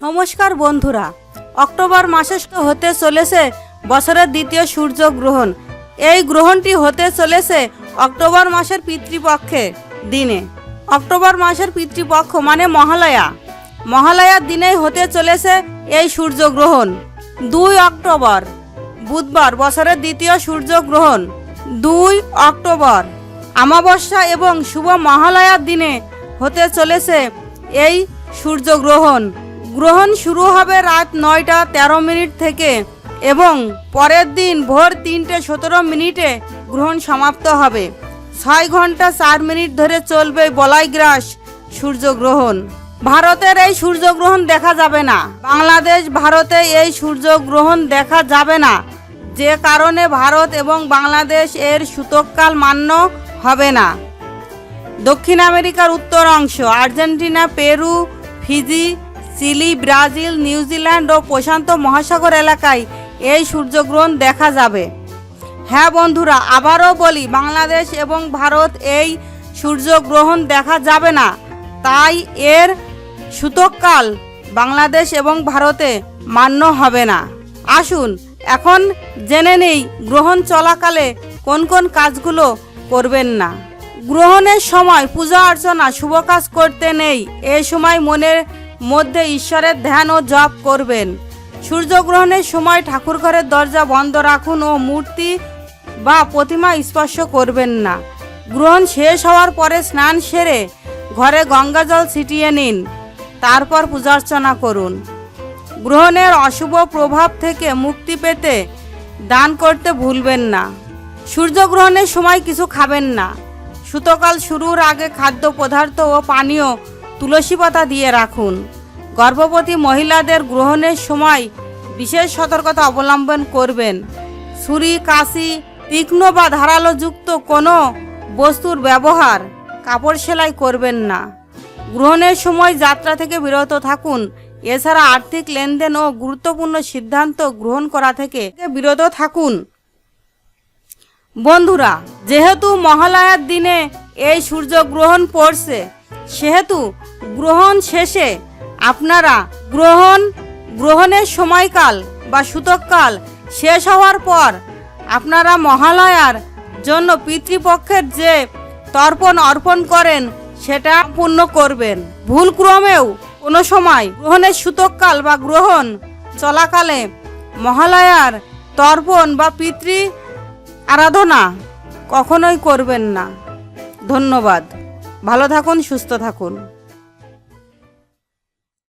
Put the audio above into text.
নমস্কার বন্ধুরা, অক্টোবর মাসে হতে চলেছে বছরের দ্বিতীয় সূর্যগ্রহণ। এই গ্রহণটি হতে চলেছে অক্টোবর মাসের পিতৃপক্ষের দিনে। অক্টোবর মাসের পিতৃপক্ষ মানে মহালয়ার দিনেই হতে চলেছে এই সূর্যগ্রহণ। 2 অক্টোবর বুধবার বছরের দ্বিতীয় সূর্যগ্রহণ। 2 অক্টোবর অমাবস্যা এবং শুভ মহালয়ার দিনে হতে চলেছে এই সূর্যগ্রহণ। গ্রহণ শুরু হবে রাত 9:13 থেকে এবং পরের দিন ভোর 3:17 গ্রহণ সমাপ্ত হবে। 6 ঘন্টা 4 মিনিট ধরে চলবে বলয়গ্রাস সূর্যগ্রহণ। ভারতের এই সূর্যগ্রহণ দেখা যাবে না। ভারতে এই সূর্যগ্রহণ দেখা যাবে না, যে কারণে ভারত এবং বাংলাদেশ এর সূতককাল মান্য হবে না। দক্ষিণ আমেরিকার উত্তর অংশ Argentina, Peru, Fiji, Chile, Brazil, New Zealand ও প্রশান্ত মহাসাগর এলাকায় এই সূর্যগ্রহণ দেখা যাবে। হ্যাঁ বন্ধুরা, আবারও বলি, বাংলাদেশ এবং ভারত এই সূর্যগ্রহণ দেখা যাবে না, তাই এর সূতককাল বাংলাদেশ এবং ভারতে মান্য হবে না। আসুন এখন জেনে নেই গ্রহণ চলাকালে কোন কোন কাজগুলো করবেন না। গ্রহণের সময় পূজা অর্চনা শুভ কাজ করতে নেই। এই সময় মনের মধ্যে ঈশ্বরের ধ্যান ও জপ করবেন। সূর্যগ্রহণের সময় ঠাকুরঘরের দরজা বন্ধ রাখুন ও মূর্তি বা প্রতিমা স্পর্শ করবেন না। গ্রহণ শেষ হওয়ার পরে স্নান সেরে ঘরে গঙ্গা জল ছিটিয়ে নিন, তারপর পূজা অর্চনা করুন। গ্রহণের অশুভ প্রভাব থেকে মুক্তি পেতে দান করতে ভুলবেন না। সূর্যগ্রহণের সময় কিছু খাবেন না। সূতকাল শুরুর আগে খাদ্য পদার্থ ও পানীয় তুলসী পাতা দিয়ে রাখুন। গর্ভবতী মহিলাদের গ্রহণের সময় বিশেষ সতর্কতা অবলম্বন করবেন। ছুরি, কাশি, তীক্ষ্ণ বা ধারালো যুক্ত কোনো বস্তুর ব্যবহার, কাপড় সেলাই করবেন না। গ্রহণের সময় যাত্রা থেকে বিরত থাকুন। এছাড়া আর্থিক লেনদেন ও গুরুত্বপূর্ণ সিদ্ধান্ত গ্রহণ করা থেকে বিরত থাকুন। বন্ধুরা, যেহেতু মহালয়ার দিনে এই সূর্যগ্রহণ পড়ছে, সেহেতু গ্রহণ শেষে আপনারা গ্রহণের সময়কাল বা সূতককাল শেষ হওয়ার পর আপনারা মহালয়ার জন্য পিতৃপক্ষের যে তর্পণ অর্পণ করেন সেটা পূর্ণ করবেন। ভুলক্রমেও কোনো সময় গ্রহণের সূতককাল বা গ্রহণ চলাকালে মহালয়ার তর্পণ বা পিতৃ আরাধনা কখনোই করবেন না। ধন্যবাদ। ভালো থাকুন, সুস্থ থাকুন।